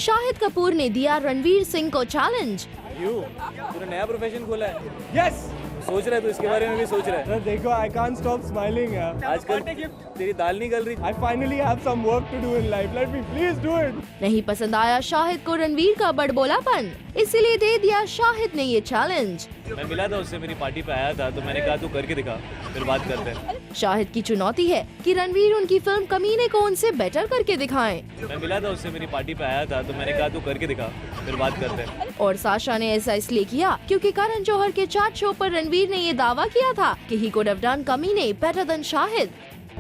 शाहिद कपूर ने दिया रणवीर सिंह को चैलेंज। तूने नया प्रोफेशन खोला है? यस। सोच रहा है तो इसके बारे में भी सोच रहा है? देखो, I can't stop smiling यार। आजकल तेरी दाल नहीं गल रही। I finally have some work to do in life. Let me please do it. नहीं पसंद आया शाहिद को रणवीर का बड़बोलापन, इसीलिए दे दिया शाहिद ने ये चैलेंज। मैं मिला था उससे, मेरी पार्टी पे आया था, तो मैंने कहा तू करके दिखा, फिर बात करते हैं। शाहिद की चुनौती है कि रणवीर उनकी फिल्म कमीने को उनसे बेटर करके दिखाएं। मैं मिला था उससे, मेरी पार्टी पे आया था, तो मैंने कहा तू करके दिखा, फिर बात करते हैं। और साशा ने ऐसा इसलिए किया क्योंकि करण जौहर के चैट शो पर रणवीर ने ये दावा किया था कि ही कुड हैव डन कमीने better than Shahid.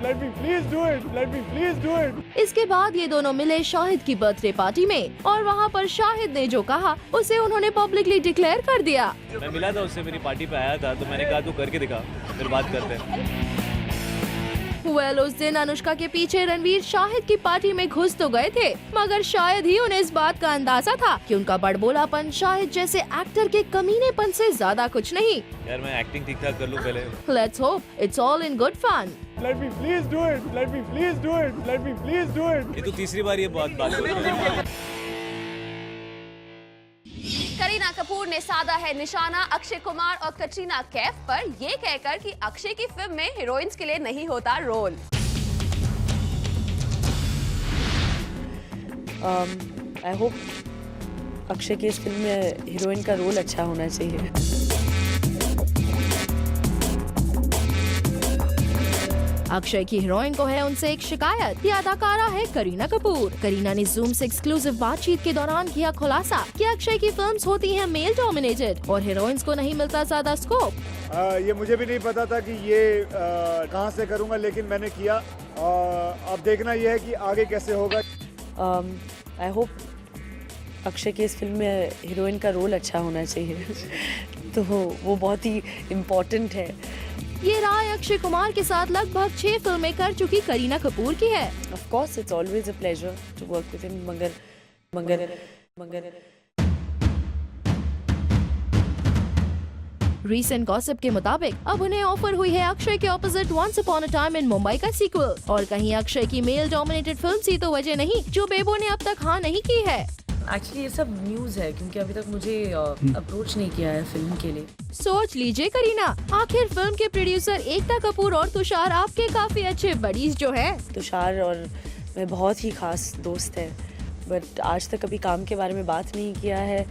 Let me please do it. Let me please do it. इसके बाद ये दोनों मिले शाहिद की बर्थडे पार्टी में और वहाँ पर शाहिद ने जो कहा उसे उन्होंने पब्लिकली डिक्लेयर कर दिया। मैं मिला था उससे, मेरी पार्टी पे आया था, तो मैंने कहा तू करके दिखा, फिर बात करते हैं। वेल, उस दिन अनुष्का के पीछे रणवीर शाहिद की पार्टी में घुस तो गए थे, मगर शायद ही उन्हें इस बात का अंदाजा था कि उनका बड़बोलापन शाहिद जैसे एक्टर के कमीनेपन से ज्यादा कुछ नहीं। यार मैं एक्टिंग ठीक ठाक कर लूँ पहले। Let's hope it's all in good fun. Let me please do it. Let me please do it. Let me please do it. ये तो तीसरी बार ये बात कर रही है। करीना कपूर ने साधा है निशाना अक्षय कुमार और कटरीना कैफ पर, ये कहकर कि अक्षय की फिल्म में हीरोइंस के लिए नहीं होता रोल। आई होप अक्षय की इस फिल्म में हीरोइन का रोल अच्छा होना चाहिए। अक्षय की हीरोइन को है उनसे एक शिकायत। ये अदाकारा है करीना कपूर। करीना ने जूम से एक्सक्लूसिव बातचीत के दौरान किया खुलासा कि अक्षय की फिल्म्स होती हैं मेल डोमिनेटेड और हीरोइंस को नहीं मिलता ज्यादा स्कोप। ये मुझे भी नहीं पता था कि ये कहाँ से करूँगा, लेकिन मैंने किया। अब देखना ये है कि आगे कैसे होगा। आई होप अक्षय की इस फिल्म में हीरोइन का रोल अच्छा होना चाहिए। तो वो बहुत ही इम्पोर्टेंट है। ये राय अक्षय कुमार के साथ लगभग 6 फिल्में कर चुकी करीना कपूर की है। Of course, it's always a pleasure to work with him, मगर रीसेंट गॉसिप के मुताबिक अब उन्हें ऑफर हुई है अक्षय के opposite once upon a time in Mumbai का सीक्वल। और कहीं अक्षय की मेल डोमिनेटेड फिल्म सी तो वजह नहीं जो बेबो ने अब तक हाँ नहीं की है। एक्चुअली ये सब न्यूज़ है क्योंकि अभी तक मुझे अप्रोच नहीं किया है फिल्म के लिए। सोच लीजिए करीना, आखिर फिल्म के प्रोड्यूसर एकता कपूर और तुषार आपके काफी अच्छे बडीज जो हैं। तुषार और मैं बहुत ही खास दोस्त है, बट आज तक कभी काम के बारे में बात नहीं किया है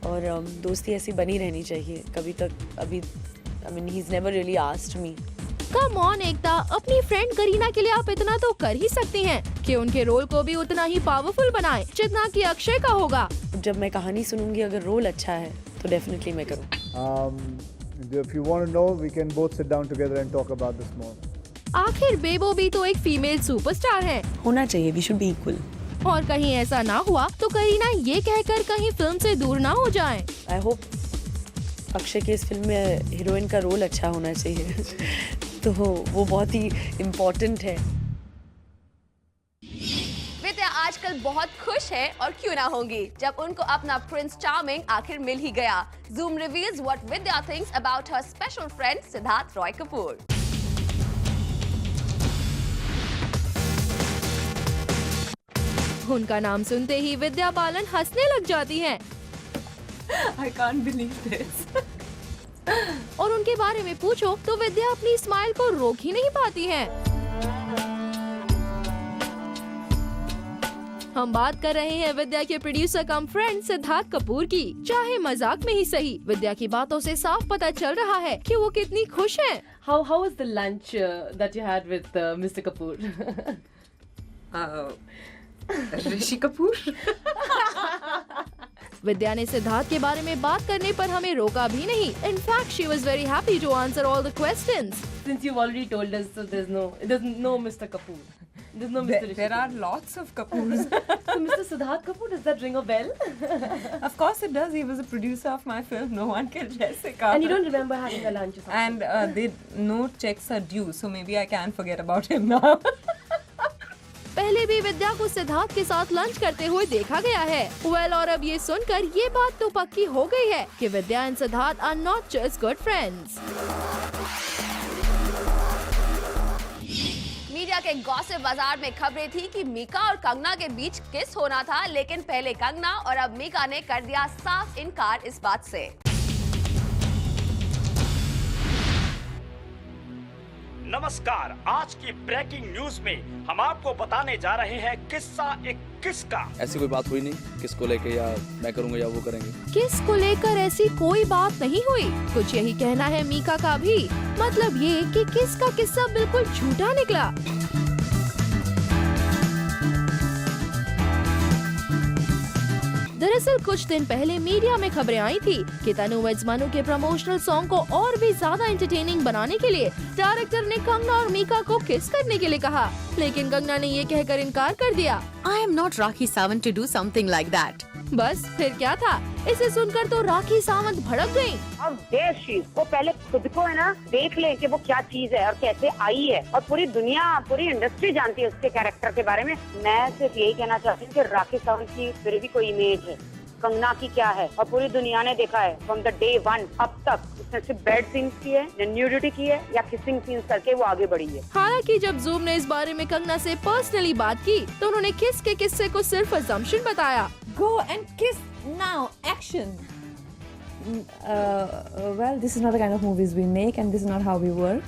और दोस्ती ऐसी बनी रहनी चाहिए कभी तक। अभी I mean he is never really asked me. Come on Ekta, अपनी फ्रेंड करीना के लिए आप इतना तो कर ही सकती हैं कि उनके रोल को भी उतना ही पावरफुल बनाएं जितना कि अक्षय का होगा। जब मैं कहानी सुनूंगी अगर रोल अच्छा है तो डेफिनेटली मैं करूँ। If you want to know, we can both sit down together and talk about this more. आखिर बेबो भी तो एक फीमेल सुपरस्टार है। होना चाहिए, वी शुड बी इक्वल। और कहीं ऐसा ना हुआ तो करीना ये कहकर कहीं फिल्म से दूर ना हो जाएं। आई होप अक्षय की इस फिल्म में हीरोइन का रोल अच्छा होना चाहिए। तो वो बहुत ही इम्पोर्टेंट है। विद्या आजकल बहुत खुश है और क्यों ना होंगी जब उनको अपना प्रिंस चार्मिंग आखिर मिल ही गया। Zoom reveals what Vidya thinks about her special friend Siddharth Roy Kapoor. उनका नाम सुनते ही विद्या बालन हंसने लग जाती हैं। I can't believe this. और उनके बारे में पूछो तो विद्या अपनी स्माइल को रोक ही नहीं पाती हैं। हम बात कर रहे हैं विद्या के प्रोड्यूसर कम फ्रेंड सिद्धार्थ कपूर की। चाहे मजाक में ही सही, विद्या की बातों से साफ पता चल रहा है कि वो कितनी खुश हैं। How was the lunch that you had with Mr. Kapoor? Rishi Kapoor. विद्या ने सिद्धार्थ के बारे में बात करने पर हमें रोका भी नहीं। In fact, she was very happy to answer all the questions. Since you've already told us, so there's no Mr. Kapoor. There's no Mr. Rishi There are Kapoor. lots of Kapoors. So Mr. Siddharth Kapoor, does that ring a bell? Of course it does. He was a producer of my film. No one can Jessica. And you don't remember having a lunch or something? And no checks are due, so maybe I can forget about him now. पहले भी विद्या को सिद्धार्थ के साथ lunch करते हुए देखा गया है। वेल, और अब ये सुनकर ये बात तो पक्की हो गई है कि Vidya and Siddharth are not just good friends. Media के गॉसिप बाजार में खबरें थी कि मीका और कंगना के बीच किस होना था, लेकिन पहले कंगना और अब मीका ने कर दिया साफ इनकार इस बात से। नमस्कार, आज की ब्रेकिंग न्यूज में हम आपको बताने जा रहे हैं किस्सा एक किसका। ऐसी कोई बात हुई नहीं किसको लेके, या मैं करूँगा या वो करेंगे। किस को लेकर ऐसी कोई बात नहीं हुई, कुछ यही कहना है मीका का भी। मतलब ये कि किस का किस्सा बिल्कुल झूठा निकला। दरअसल कुछ दिन पहले मीडिया में खबरें आई थी कि तनु वेड्स मनु के प्रमोशनल सॉन्ग को और भी ज्यादा एंटरटेनिंग बनाने के लिए डायरेक्टर ने कंगना और मीका को किस करने के लिए कहा, लेकिन कंगना ने ये कहकर इनकार कर दिया। I am not Rakhi Sawant to do something like that. बस फिर क्या था, इसे सुनकर तो राखी सावंत भड़क गयी। अब वो पहले खुद को है ना देख ले कि वो क्या चीज है और कैसे आई है, और पूरी दुनिया पूरी इंडस्ट्री जानती है उसके कैरेक्टर के बारे में। मैं सिर्फ यही कहना चाहती हूँ कि राखी सावंत की फिर भी कोई इमेज है, कंगना की क्या है, और पूरी दुनिया ने देखा है फ्रॉम द डे वन अब तक उसने सिर्फ बेड सीन्स की है, न्यूडिटी की है या किसिंग सीन्स करके वो आगे बढ़ी है। हालांकि जब जूम ने इस बारे में कंगना से पर्सनली बात की तो उन्होंने किस के किस्से को सिर्फ असम्पशन बताया। Go and kiss now, action. Well, this is not the kind of movies we make, and this is not how we work.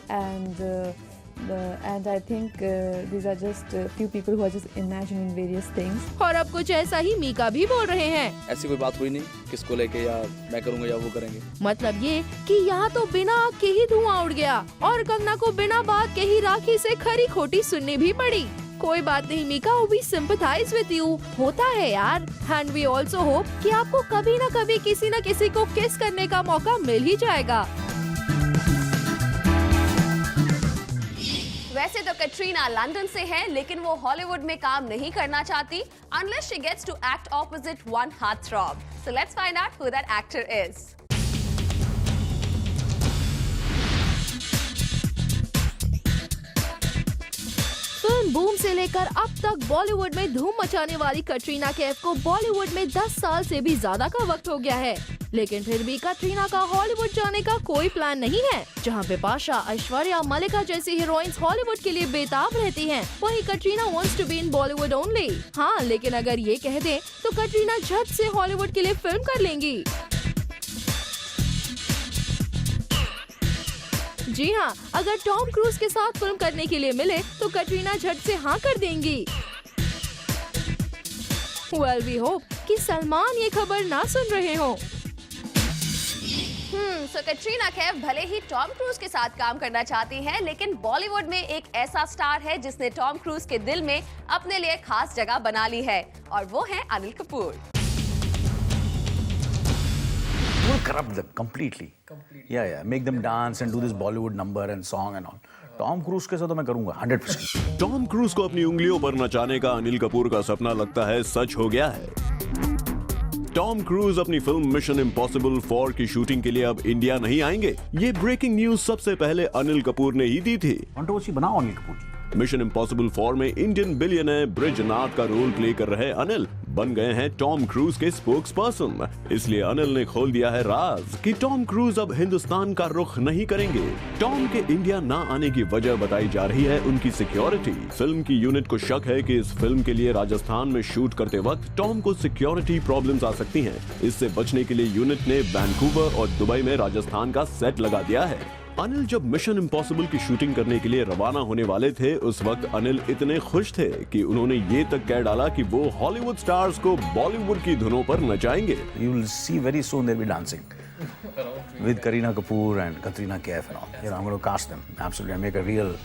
And I think these are just a few people who are just imagining various things. और अब कुछ ऐसा ही मीका भी बोल रहे हैं। ऐसी कोई बात हुई नहीं किसको लेके, या मैं करूँगा या वो करेंगे। मतलब ये कि यहाँ तो बिना आग के ही धुआं उड़ गया और कंगना को बिना बात के ही राखी से खरी खोटी सुननी भी पड़ी। कोई बात नहीं Mika, we sympathize with you। होता है यार। And we also hope कि आपको कभी न कभी किसी न किसी को किस करने का मौका मिल ही जाएगा। वैसे तो कैटरीना लंदन से है, लेकिन वो हॉलीवुड में काम नहीं करना चाहती unless she gets to act opposite one heartthrob. So let's find out who that actor is. Film boom से लेकर अब तक बॉलीवुड में धूम मचाने वाली कटरीना कैफ को बॉलीवुड में 10 साल से भी ज्यादा का वक्त हो गया है, लेकिन फिर भी कटरीना का हॉलीवुड जाने का कोई प्लान नहीं है। जहां बिपाशा, ऐश्वर्या, मलिका जैसी हीरोइंस हॉलीवुड के लिए बेताब रहती हैं, वहीं Katrina wants to be in Bollywood only. हाँ, लेकिन अगर ये कह दें तो कटरीना झट से हॉलीवुड के लिए फिल्म कर लेंगी। जी हाँ, अगर टॉम क्रूज के साथ फिल्म करने के लिए मिले तो कटरीना झट से हाँ कर देंगी। Well, we hope कि सलमान ये खबर ना सुन रहे हो। So कैटरीना कैफ भले ही टॉम क्रूज के साथ काम करना चाहती हैं, लेकिन बॉलीवुड में एक ऐसा स्टार है जिसने टॉम क्रूज के दिल में अपने लिए खास जगह बना ली है, और वो है Anil Kapoor. We'll corrupt them completely. Yeah. Make them dance and do this Bollywood number and song and all. Tom cruise के साथ तो मैं करूंगा 100%। टॉम क्रूज को अपनी उंगलियों पर नचाने का अनिल कपूर का सपना लगता है सच हो गया है। टॉम क्रूज अपनी फिल्म मिशन इम्पॉसिबल 4 की शूटिंग के लिए अब इंडिया नहीं आएंगे। ये ब्रेकिंग न्यूज सबसे पहले अनिल कपूर ने ही दी थी। कंट्रोवर्सी बनाओ अनिल कपूर जी। मिशन इम्पॉसिबल 4 में इंडियन बिलियनर ब्रिजनाथ का रोल प्ले कर रहे अनिल बन गए हैं टॉम क्रूज के स्पोक्स पर्सन। इसलिए अनिल ने खोल दिया है राज कि टॉम क्रूज अब हिंदुस्तान का रुख नहीं करेंगे। टॉम के इंडिया ना आने की वजह बताई जा रही है उनकी सिक्योरिटी। फिल्म की यूनिट को शक है कि इस फिल्म के लिए राजस्थान में शूट करते वक्त टॉम को सिक्योरिटी प्रॉब्लम्स आ सकती हैं। इससे बचने के लिए यूनिट ने वैंकूवर और दुबई में राजस्थान का सेट लगा दिया है। अनिल जब मिशन इम्पॉसिबल की शूटिंग करने के लिए रवाना होने वाले थे, उस वक्त अनिल इतने खुश थे कि उन्होंने ये तक कह डाला कि वो हॉलीवुड स्टार्स को बॉलीवुड की धुनों पर नचाएंगे। You will see very soon they'll be dancing with Kareena Kapoor and Katrina Kaif and all. I'm going to cast them absolutely and make a real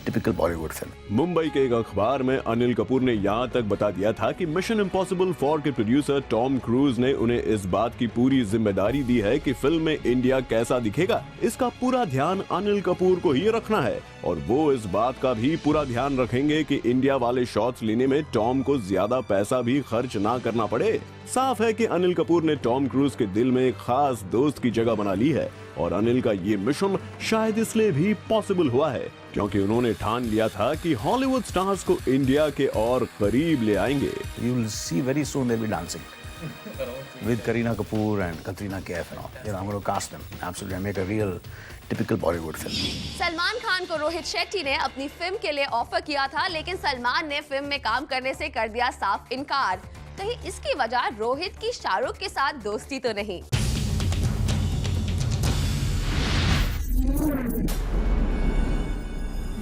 typical Bollywood film. Mumbai के एक अखबार में अनिल कपूर ने यहाँ तक बता दिया था कि मिशन इम्पॉसिबल 4 के प्रोड्यूसर टॉम क्रूज ने उन्हें इस बात की पूरी जिम्मेदारी दी है कि फिल्म में इंडिया कैसा दिखेगा, इसका पूरा ध्यान अनिल कपूर को ही रखना है और वो इस बात का भी पूरा ध्यान रखेंगे कि इंडिया वाले शॉट्स लेने में टॉम को ज्यादा पैसा भी खर्च ना करना पड़े। साफ है कि अनिल कपूर ने टॉम क्रूज के दिल में एक खास दोस्त की जगह बना ली है और अनिल का ये मिशन शायद इसलिए भी पॉसिबल हुआ है क्योंकि उन्होंने ठान लिया था कि हॉलीवुड स्टार्स को इंडिया के और करीब ले आएंगे। You will see very soon they'll be dancing with Kareena Kapoor and Katrina Kaif and all. I'm going to cast them absolutely and make a real typical Bollywood film. Salman Khan को रोहित शेट्टी ने अपनी film के लिए ऑफर किया था, लेकिन सलमान ने film में काम करने से कर दिया साफ इनकार। कहीं इसकी वजह रोहित की शाहरुख के साथ दोस्ती तो नहीं?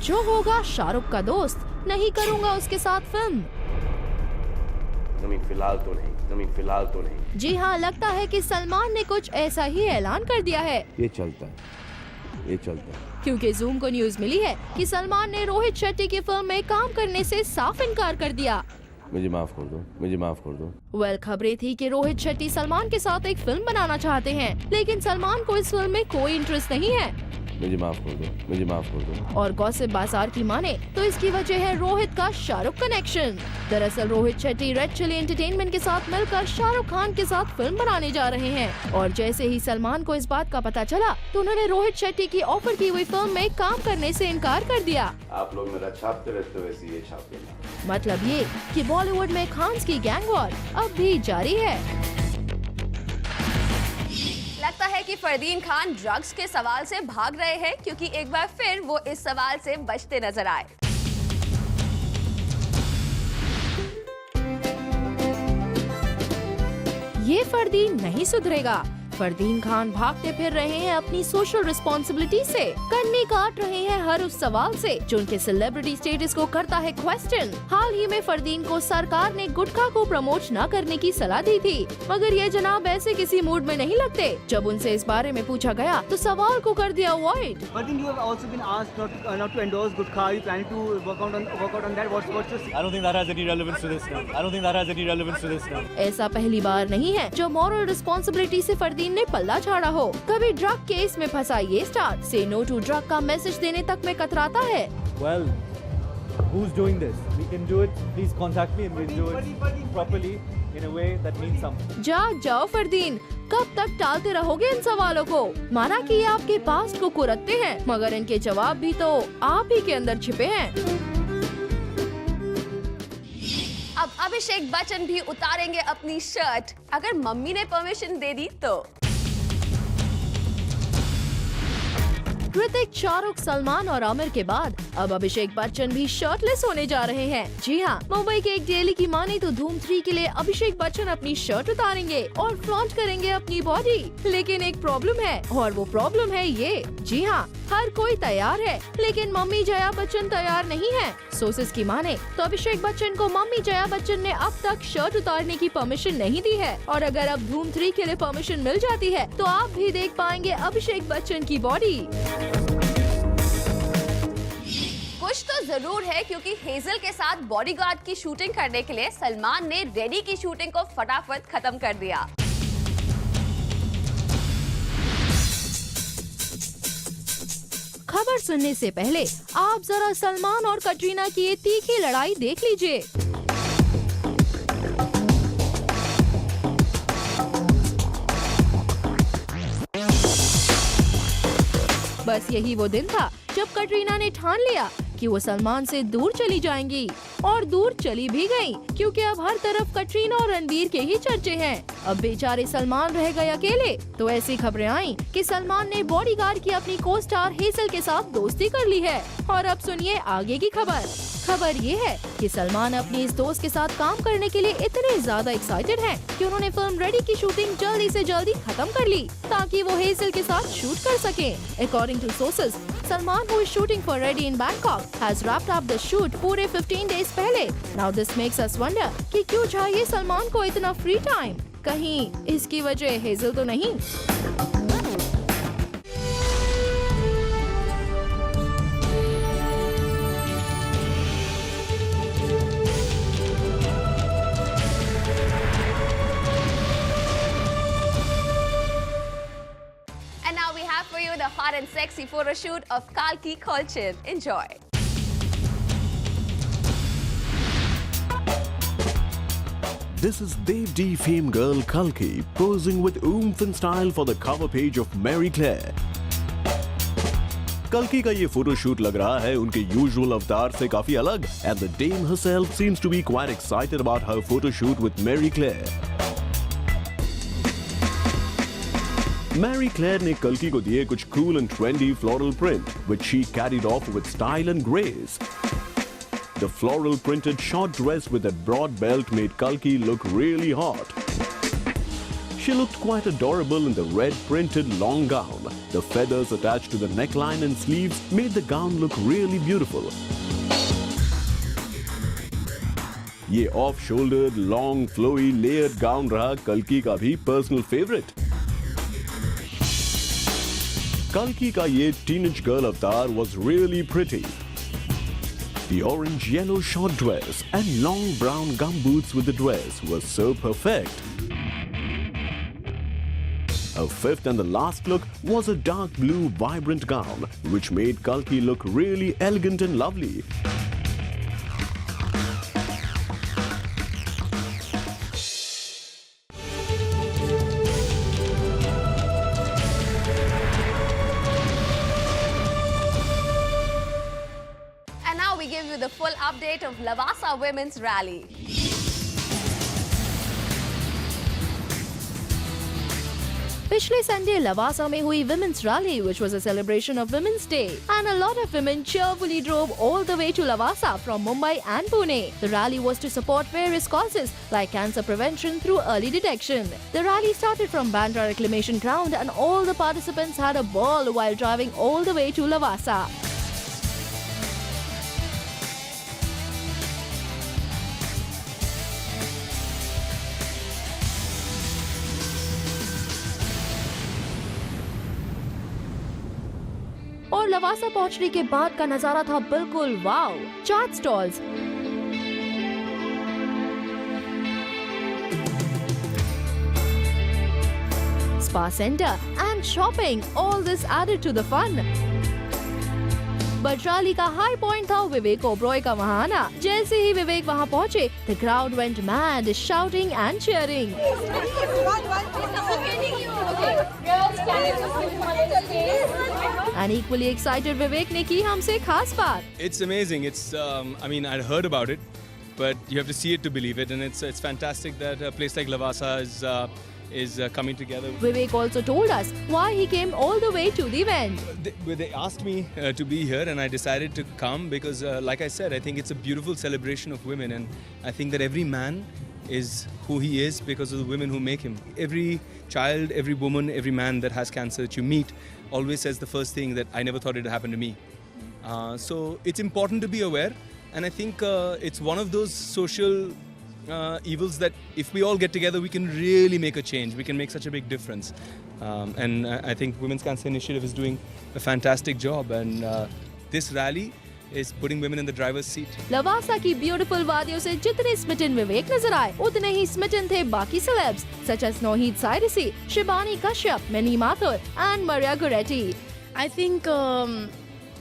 जो होगा शाहरुख का दोस्त, नहीं करूंगा उसके साथ फिल्म। फिलहाल तो नहीं। जी हाँ, लगता है कि सलमान ने कुछ ऐसा ही ऐलान कर दिया है। ये चलता है। क्योंकि जूम को न्यूज मिली है कि सलमान ने रोहित शेट्टी की फिल्म में काम करने से साफ इनकार कर दिया। मुझे माफ कर दो। वेल, खबरें थी कि रोहित शेट्टी सलमान के साथ एक फिल्म बनाना चाहते हैं, लेकिन सलमान को इस फिल्म में कोई इंटरेस्ट नहीं है। मुझे माफ कर दो। और गॉसिप बाजार की माने तो इसकी वजह है रोहित का शाहरुख कनेक्शन। दरअसल Rohit Shetty red chilli entertainment के साथ मिलकर शाहरुख खान के साथ फिल्म बनाने जा रहे हैं, और जैसे ही सलमान को इस बात का पता चला तो उन्होंने रोहित शेट्टी की ऑफर की हुई फिल्म में काम करने से इनकार कर दिया। आप लोग मेरा छापते रहते हो, वैसे ये छाप देना। मतलब ये कि बॉलीवुड में खान्स की गैंग वॉर अब भी जारी है। लगता है कि फरदीन खान ड्रग्स के सवाल से भाग रहे हैं, क्योंकि एक बार फिर वो इस सवाल से बचते नजर आए। ये फरदीन नहीं सुधरेगा। फरदीन खान भागते फिर रहे हैं अपनी सोशल रिस्पॉन्सिबिलिटी से, कन्नी काट रहे हैं हर उस सवाल से जो उनके सेलिब्रिटी स्टेटस को करता है क्वेश्चन। हाल ही में फरदीन को सरकार ने गुटखा को प्रमोट न करने की सलाह दी थी, मगर ये जनाब ऐसे किसी मूड में नहीं लगते। जब उनसे इस बारे में पूछा गया तो सवाल को कर दिया अवॉइड। ऐसा पहली बार नहीं है जो मॉरल रिस्पॉन्सिबिलिटी से फरदीन ने पल्ला झाड़ा हो। कभी ड्रग केस में फंसा ये स्टार से नो टू ड्रग का मैसेज देने तक में कतराता है। Well, who's doing this? We can do it. Please contact me and we'll do it properly in a way that means something. जाओ फरदीन, कब तक टालते रहोगे इन सवालों को? माना कि ये आपके पास्ट को कुरतते हैं, मगर इनके जवाब भी तो आप ही के अंदर छिपे हैं। अब अभिषेक बच्चन भी उतारेंगे अपनी शर्ट, अगर मम्मी ने परमिशन दे दी तो। ऋतिक, शाहरुख, सलमान और आमिर के बाद अब अभिषेक बच्चन भी शर्टलेस होने जा रहे हैं। जी हाँ, मुंबई के एक डेली की माने तो धूम 3 के लिए अभिषेक बच्चन अपनी शर्ट उतारेंगे और फ्लॉन्ट करेंगे अपनी बॉडी। लेकिन एक प्रॉब्लम है, और वो प्रॉब्लम है ये। जी हाँ, हर कोई तैयार है, लेकिन मम्मी जया बच्चन तैयार नहीं है। सोर्सेज की माने तो अभिषेक बच्चन को मम्मी जया बच्चन ने अब तक शर्ट उतारने की परमिशन नहीं दी है, और अगर अब धूम 3 के लिए परमिशन मिल जाती है तो आप भी देख पाएंगे अभिषेक बच्चन की बॉडी। कुछ तो जरूर है, क्योंकि हेजल के साथ बॉडीगार्ड की शूटिंग करने के लिए सलमान ने रेडी की शूटिंग को फटाफट खत्म कर दिया। खबर सुनने से पहले आप जरा सलमान और कटरीना की ये तीखी लड़ाई देख लीजिए। बस यही वो दिन था जब कटरीना ने ठान लिया कि वो सलमान से दूर चली जाएंगी, और दूर चली भी गयी, क्योंकि अब हर तरफ कटरीना और रणबीर के ही चर्चे हैं। अब बेचारे सलमान रह गए अकेले, तो ऐसी खबरें आई कि सलमान ने बॉडीगार्ड की अपनी को स्टार हेजल के साथ दोस्ती कर ली है। और अब सुनिए आगे की खबर। खबर ये है कि सलमान अपनी इस दोस्त के साथ काम करने के लिए इतने ज्यादा एक्साइटेड हैं कि उन्होंने फिल्म रेडी की शूटिंग जल्दी से जल्दी खत्म कर ली, ताकि वो हेजल के साथ शूट कर सके। According to sources, Salman who is shooting for Ready in Bangkok has wrapped up the shoot पूरे 15 days पहले। Now this makes us wonder कि क्यों चाहिए सलमान को इतना फ्री टाइम? कहीं इसकी वजह हेजल तो नहीं? And now we have for you the hot and sexy photo shoot of Kalki Kholchin. Enjoy. This is Dev D fame girl Kalki posing with oomph and style for the cover page of Marie Claire. कल्की का ये photoshoot लग रहा है उनके usual अवतार से काफी अलग, and the dame herself seems to be quite excited about her photo shoot with Marie Claire. Mary clear ने कल्कि को दिए कुछ cool and trendy floral print, which she carried off with style and grace. The floral printed short dress with a broad belt made Kalki look really hot. She looked quite adorable in the red printed long gown. The feathers attached to the neckline and sleeves made the gown look really beautiful. ये off-shouldered, long, flowy, layered gown रहा कल्कि का भी personal favorite. कल्कि का ये teenage girl avatar was really pretty. The orange-yellow short dress and long brown gumboots with the dress were so perfect. Her fifth and the last look was a dark blue vibrant gown, which made Kalki look really elegant and lovely. And now we give you the full update of Lavasa Women's Rally. पिछले Sunday Lavasa में हुई Women's Rally, which was a celebration of Women's Day, and a lot of women cheerfully drove all the way to Lavasa from Mumbai and Pune. The rally was to support various causes like cancer prevention through early detection. The rally started from Bandra Reclamation Ground, and all the participants had a ball while driving all the way to Lavasa. और लवासा पहुंचने के बाद का नजारा था बिल्कुल वाव। चाट stalls, spa center and shopping, all this added to the fun. But rally का high point था विवेक ओबरॉय का वहां आना। जैसे ही विवेक वहां पहुंचे, the crowd went mad, shouting and cheering. And equally excited Vivek ने की हमसे खास बात. It's amazing. It's I mean, I'd heard about it, but you have to see it to believe it, and it's fantastic that a place like Lavasa is coming together. Vivek also told us why he came all the way to the event. They asked me to be here, and I decided to come because, like I said, I think it's a beautiful celebration of women, and I think that every man is who he is because of the women who make him. Every child, every woman, every man that has cancer that you meet always says the first thing that I never thought it would happen to me. So it's important to be aware, and I think it's one of those social evils that if we all get together, we can really make a change. We can make such a big difference. And I think Women's Cancer Initiative is doing a fantastic job, and this rally is putting women in the driver's seat. Lavasa की beautiful वादियों से जितने Smitten विवेक नजर आए, उतने ही Smitten थे बाकी celebs such as Nohid Sairisi, Shibani Kashyap, Mani Mathur and Maria Goretti. I think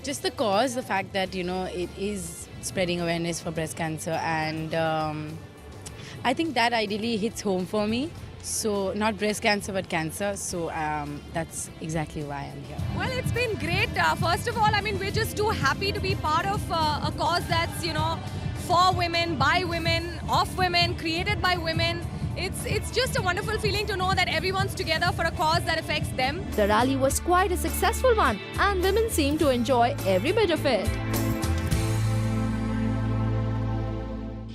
just the cause, the fact that, you know, it is spreading awareness for breast cancer, and I think that ideally hits home for me. So not breast cancer but cancer, so that's exactly why I'm here. Well, it's been great. First of all, I mean, we're just too happy to be part of a cause that's, you know, for women, by women, of women, created by women. It's just a wonderful feeling to know that everyone's together for a cause that affects them. The rally was quite a successful one, and women seemed to enjoy every bit of it.